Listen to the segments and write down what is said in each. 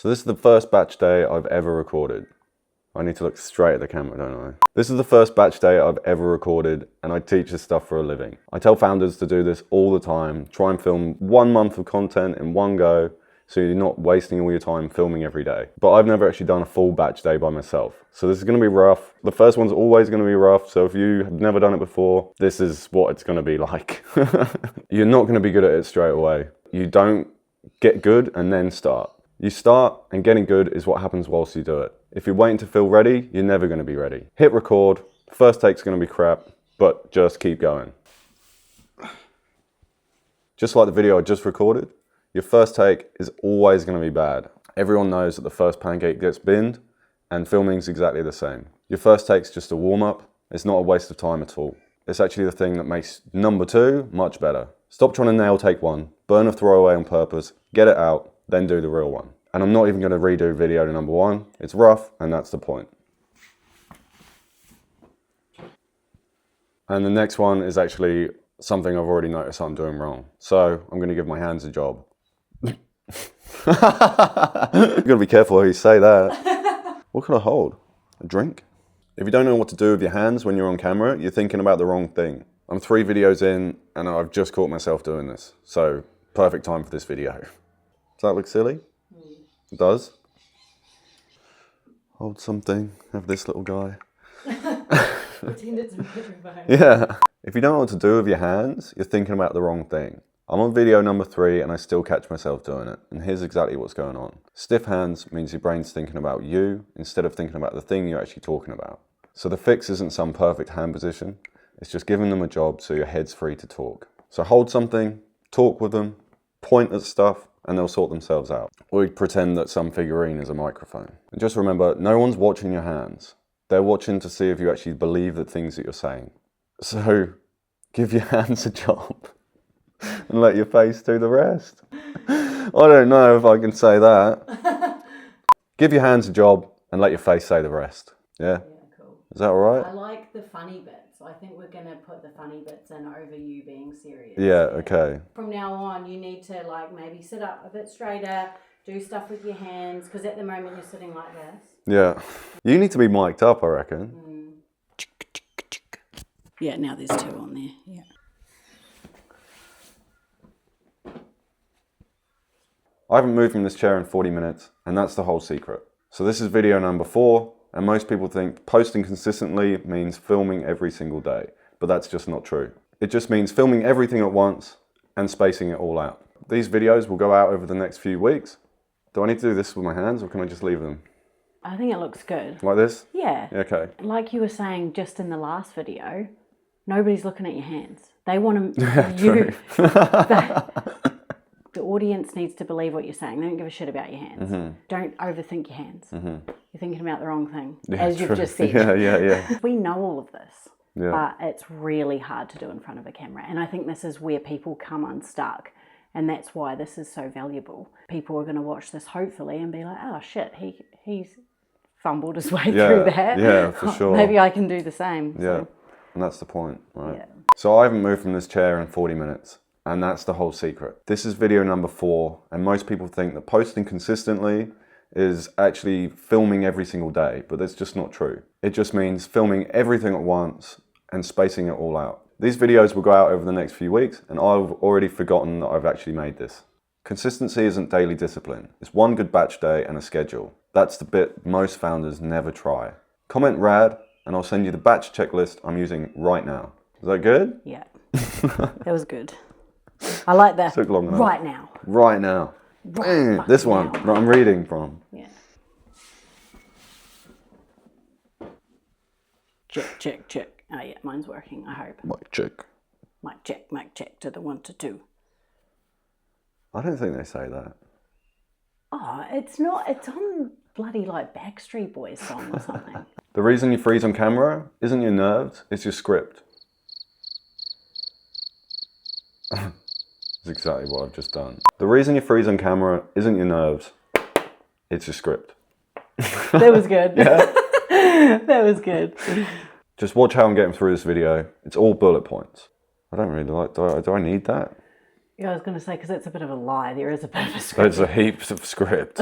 So this is the first batch day I've ever recorded. I need to look straight at the camera, don't I? This is the first batch day I've ever recorded, and I teach this stuff for a living. I tell founders to do this all the time. Try and film 1 month of content in one go, so you're not wasting all your time filming every day. But I've never actually done a full batch day by myself. So this is gonna be rough. The first one's always gonna be rough, so if you have never done it before, this is what it's gonna be like. You're not gonna be good at it straight away. You don't get good and then start. You start, and getting good is what happens whilst you do it. If you're waiting to feel ready, you're never gonna be ready. Hit record, first take's gonna be crap, but just keep going. Just like the video I just recorded, your first take is always gonna be bad. Everyone knows that the first pancake gets binned, and filming's exactly the same. Your first take's just a warm up. It's not a waste of time at all. It's actually the thing that makes number 2 much better. Stop trying to nail take 1, burn a throwaway on purpose, get it out, then do the real one. And I'm not even gonna redo video to number 1. It's rough, and that's the point. And the next one is actually something I've already noticed I'm doing wrong. So I'm gonna give my hands a job. You gotta be careful how you say that. What can I hold? A drink? If you don't know what to do with your hands when you're on camera, you're thinking about the wrong thing. I'm 3 videos in, and I've just caught myself doing this. So perfect time for this video. Does that look silly? It does. Hold something, have this little guy. Pretend it's a microphone. Yeah. If you don't know what to do with your hands, you're thinking about the wrong thing. I'm on video number 3 and I still catch myself doing it. And here's exactly what's going on. Stiff hands means your brain's thinking about you instead of thinking about the thing you're actually talking about. So the fix isn't some perfect hand position. It's just giving them a job so your head's free to talk. So hold something, talk with them, point at stuff, and they'll sort themselves out. Or you pretend that some figurine is a microphone. And just remember, no one's watching your hands. They're watching to see if you actually believe the things that you're saying. So give your hands a job and let your face do the rest. I don't know if I can say that. Give your hands a job and let your face say the rest. Yeah? Yeah, cool. Is that all right? I like the funny bits. I think we're going to put the funny bits in over you being serious. Yeah, okay. From now on, you need to like maybe sit up a bit straighter, do stuff with your hands, because at the moment you're sitting like this. Yeah. You need to be mic'd up, I reckon. Yeah, now there's 2 on there. Yeah. I haven't moved from this chair in 40 minutes, and that's the whole secret. So this is video number 4, and most people think posting consistently means filming every single day, but that's just not true. It just means filming everything at once and spacing it all out. These videos will go out over the next few weeks. Do I need to do this with my hands, or can I just leave them? I think it looks good. Like this? Yeah. Okay. Like you were saying just in the last video, nobody's looking at your hands. They want to... Yeah, true. The audience needs to believe what you're saying. They don't give a shit about your hands. Don't overthink your hands. You're thinking about the wrong thing, as you've just said. Yeah. We know all of this, Yeah. but it's really hard to do in front of a camera. And I think this is where people come unstuck. And that's why this is so valuable. People are going to watch this hopefully and be like, oh shit, he's fumbled his way through that. Yeah, for sure. Maybe I can do the same. Yeah, So, and that's the point, right? yeah. So I haven't moved from this chair in 40 minutes, and that's the whole secret. This is video number 4, and most people think that posting consistently is actually filming every single day, but that's just not true. It just means filming everything at once and spacing it all out. These videos will go out over the next few weeks, and I've already forgotten that I've actually made this. Consistency isn't daily discipline. It's one good batch day and a schedule. That's the bit most founders never try. Comment rad, and I'll send you the batch checklist I'm using right now. Is that good? Yeah. That was good. I like that. Took long enough. Right now. Right now. Right This one now. that I'm reading from. Yeah. Check. Oh yeah, mine's working, I hope. Mic check. Mic check to the 1 to 2. I don't think they say that. Oh, it's not, it's on bloody like Backstreet Boys song or something. The reason you freeze on camera isn't your nerves, it's your script. That's exactly what I've just done. The reason you freeze on camera isn't your nerves, it's your script. That was good. Yeah? That was good. Just watch how I'm getting through this video. It's all bullet points. I don't really like, do I need that? Yeah, I was going to say, because it's a bit of a lie. There is a bit of a script. There's a heaps of script.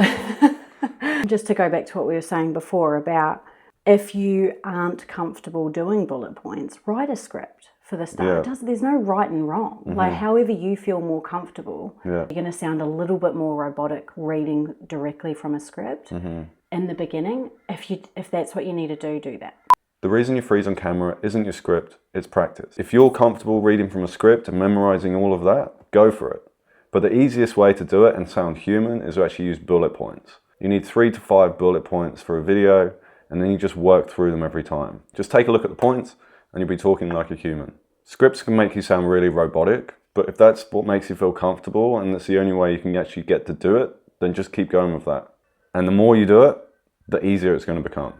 just to go back to what we were saying before about if you aren't comfortable doing bullet points, write a script for the start. There's no right and wrong. Like however you feel more comfortable, you're going to sound a little bit more robotic reading directly from a script in the beginning. If that's what you need to do that. The reason you freeze on camera isn't your script, it's practice. If you're comfortable reading from a script and memorizing all of that, go for it. But the easiest way to do it and sound human is to actually use bullet points. You need 3 to 5 bullet points for a video, and then you just work through them every time. Just take a look at the points and you'll be talking like a human. Scripts can make you sound really robotic, but if that's what makes you feel comfortable and that's the only way you can actually get to do it, then just keep going with that. And the more you do it, the easier it's going to become.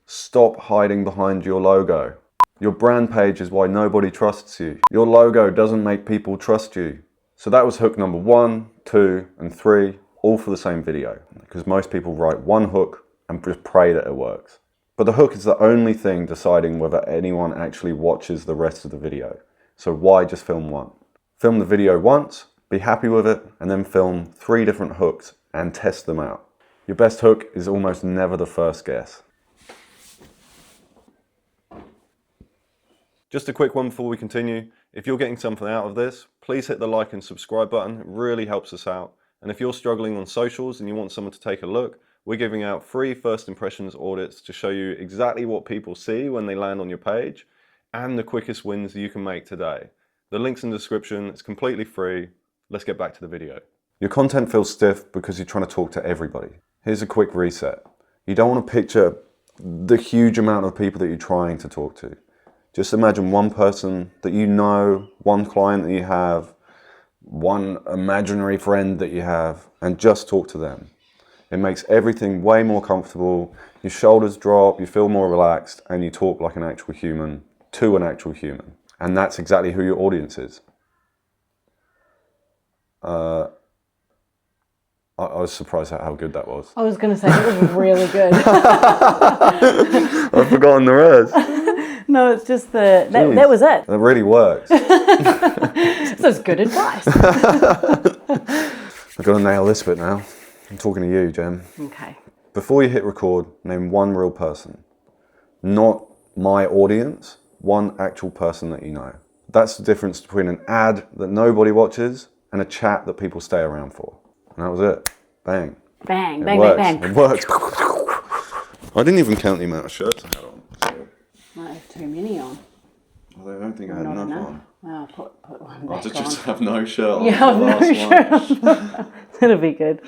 Stop hiding behind your logo. Your brand page is why nobody trusts you. Your logo doesn't make people trust you. So that was hook number 1, 2, and 3, all for the same video. Because most people write one hook and just pray that it works. But the hook is the only thing deciding whether anyone actually watches the rest of the video. So why just film one? Film the video once, be happy with it, and then film 3 different hooks and test them out. Your best hook is almost never the first guess. Just a quick one before we continue. If you're getting something out of this, please hit the like and subscribe button. It really helps us out. And if you're struggling on socials and you want someone to take a look, we're giving out free first impressions audits to show you exactly what people see when they land on your page and the quickest wins you can make today. The link's in the description. It's completely free. Let's get back to the video. Your content feels stiff because you're trying to talk to everybody. Here's a quick reset. You don't want to picture the huge amount of people that you're trying to talk to. Just imagine one person that you know, one client that you have, one imaginary friend that you have, and just talk to them. It makes everything way more comfortable. Your shoulders drop, you feel more relaxed, and you talk like an actual human to an actual human. And that's exactly who your audience is. I was surprised at how good that was. I was going to say it was really good. I've forgotten the rest. No, it's just that was it. That really works. So it's good advice. I've got to nail this bit now. I'm talking to you, Jem. Okay. Before you hit record, name one real person. Not my audience, one actual person that you know. That's the difference between an ad that nobody watches and a chat that people stay around for. And that was it. Bang. Bang, It bang, works. bang, bang. It works. I didn't even count the amount of shirts I had on. So. Might have too many on. Well, I don't think I had Not enough enough. on. Well, put one I'll back on. just have no shirt on. Yeah, no shirt on. That'll be good.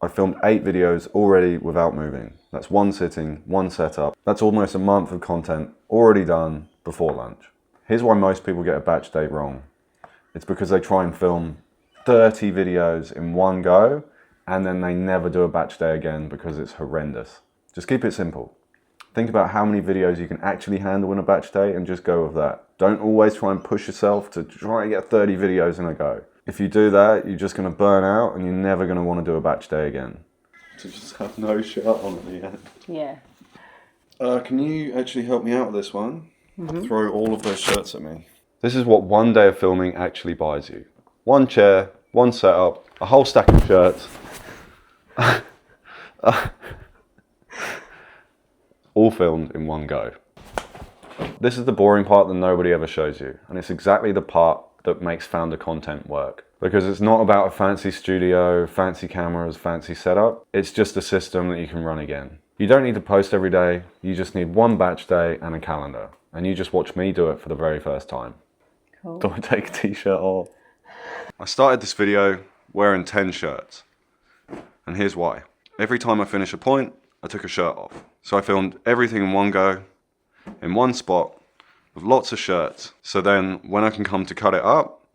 I filmed 8 videos already without moving. That's 1 sitting, 1 setup. That's almost a month of content already done before lunch. Here's why most people get a batch date wrong. It's because they try and film 30 videos in one go and then they never do a batch day again because it's horrendous. Just keep it simple. Think about how many videos you can actually handle in a batch day and just go with that. Don't always try and push yourself to try and get 30 videos in a go. If you do that, you're just going to burn out and you're never going to want to do a batch day again. To just have no shirt on at the end. Yeah. Can you actually help me out with this one? Throw all of those shirts at me. This is what one day of filming actually buys you. 1 chair, 1 setup, a whole stack of shirts. All filmed in one go. This is the boring part that nobody ever shows you. And it's exactly the part that makes founder content work. Because it's not about a fancy studio, fancy cameras, fancy setup. It's just a system that you can run again. You don't need to post every day. You just need 1 batch day and a calendar. And you just watch me do it for the very first time. Cool. Do I take a t-shirt off? I started this video wearing 10 shirts. And here's why. Every time I finish a point, I took a shirt off. So I filmed everything in one go, in one spot, with lots of shirts. So then when I can come to cut it up,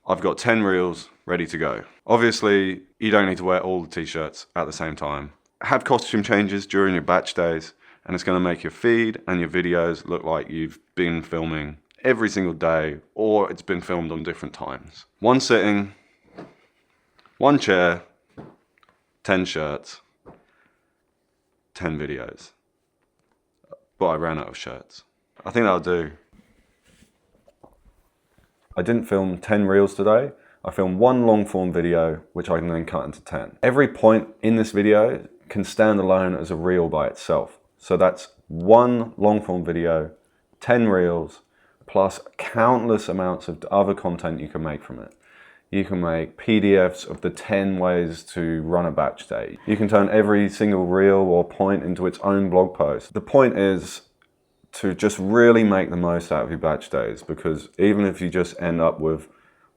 I've got 10 reels ready to go. Obviously, you don't need to wear all the t-shirts at the same time. Have costume changes during your batch days, and it's going to make your feed and your videos look like you've been filming every single day, or it's been filmed on different times. 1 sitting, 1 chair, 10 shirts, 10 videos. But I ran out of shirts. I think that'll do. I didn't film 10 reels today. I film one long form video, which I can then cut into 10. Every point in this video can stand alone as a reel by itself. So that's one long form video, 10 reels, plus countless amounts of other content you can make from it. You can make PDFs of the 10 ways to run a batch day. You can turn every single reel or point into its own blog post. The point is to just really make the most out of your batch days, because even if you just end up with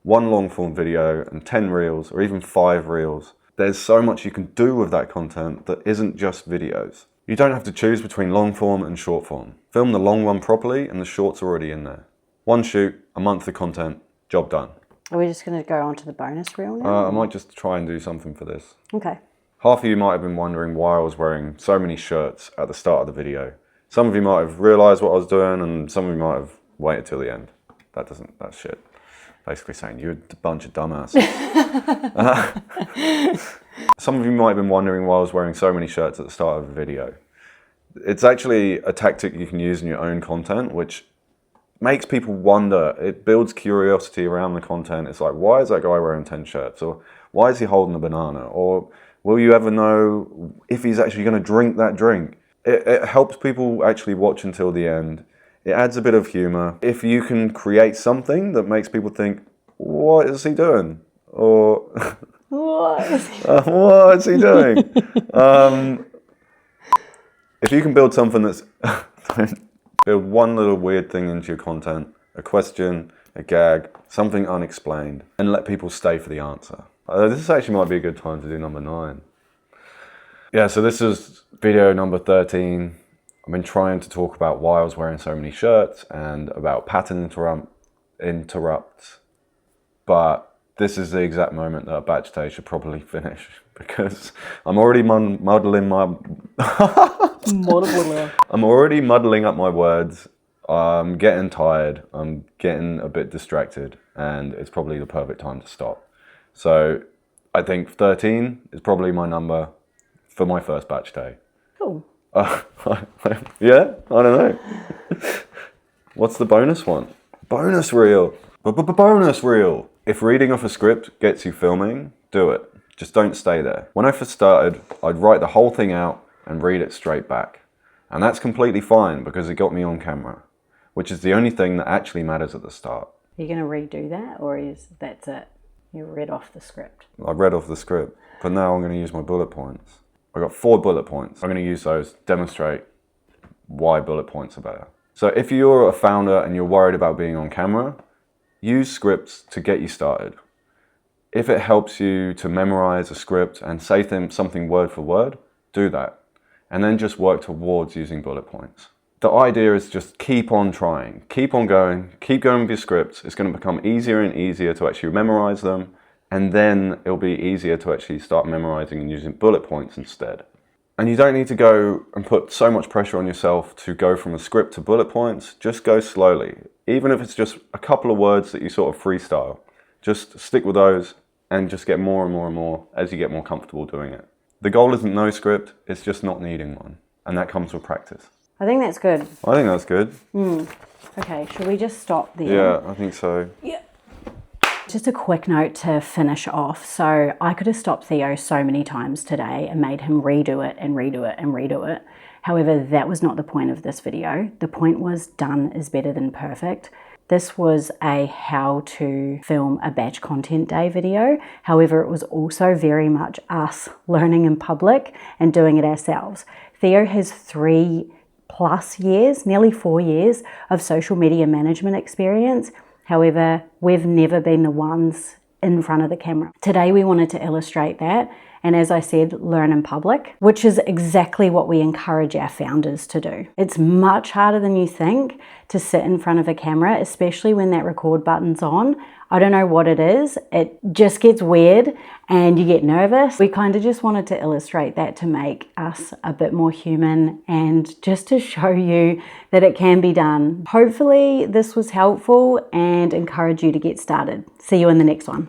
one long form video and 10 reels or even 5 reels, there's so much you can do with that content that isn't just videos. You don't have to choose between long form and short form. Film the long one properly and the short's already in there. One shoot, a month of content, job done. Are we just going to go on to the bonus reel now? I might just try and do something for this. Okay. Half of you might have been wondering why I was wearing so many shirts at the start of the video. Some of you might have realised what I was doing, and some of you might have waited till the end. That's shit. Basically saying you're a bunch of dumbasses. Some of you might have been wondering why I was wearing so many shirts at the start of the video. It's actually a tactic you can use in your own content, which makes people wonder. It builds curiosity around the content. It's like, why is that guy wearing 10 shirts? Or why is he holding a banana? Or will you ever know if he's actually going to drink that drink? It helps people actually watch until the end. It adds a bit of humor. If you can create something that makes people think, what is he doing? Or What is what is he doing? If you can build something that's build one little weird thing into your content, a question, a gag, something unexplained, and let people stay for the answer. This actually might be a good time to do number 9. Yeah, so this is video number 13. I've been trying to talk about why I was wearing so many shirts and about pattern interrupts, but this is the exact moment that a batch day should probably finish, because I'm already muddling up my words. I'm getting tired. I'm getting a bit distracted, and it's probably the perfect time to stop. So I think 13 is probably my number for my first batch day. Cool. Yeah, I don't know. What's the bonus one? Bonus reel. Bonus reel. If reading off a script gets you filming, do it. Just don't stay there. When I first started, I'd write the whole thing out and read it straight back. And that's completely fine because it got me on camera, which is the only thing that actually matters at the start. Are you going to redo that, or that's it? You read off the script? I read off the script, but now I'm going to use my bullet points. I've got 4 bullet points. I'm going to use those to demonstrate why bullet points are better. So if you're a founder and you're worried about being on camera, use scripts to get you started. If it helps you to memorize a script and say something word for word, do that. And then just work towards using bullet points. The idea is just keep on trying, keep on going, keep going with your scripts. It's going to become easier and easier to actually memorize them. And then it'll be easier to actually start memorizing and using bullet points instead. And you don't need to go and put so much pressure on yourself to go from a script to bullet points. Just go slowly. Even if it's just a couple of words that you sort of freestyle, just stick with those and just get more and more and more as you get more comfortable doing it. The goal isn't no script, it's just not needing one. And that comes with practice. I think that's good. I think that's good. Okay, should we just stop there? Yeah, I think so. Yeah. Just a quick note to finish off. So I could have stopped Theo so many times today and made him redo it and redo it and redo it. However, that was not the point of this video. The point was done is better than perfect. This was a how to film a batch content day video. However, it was also very much us learning in public and doing it ourselves. Theo has 3+ years, nearly 4 years of social media management experience. However, we've never been the ones in front of the camera. Today we wanted to illustrate that, and as I said, learn in public, which is exactly what we encourage our founders to do. It's much harder than you think to sit in front of a camera, especially when that record button's on. I don't know what it is. It just gets weird and you get nervous. We kind of just wanted to illustrate that to make us a bit more human and just to show you that it can be done. Hopefully this was helpful and encourage you to get started. See you in the next one.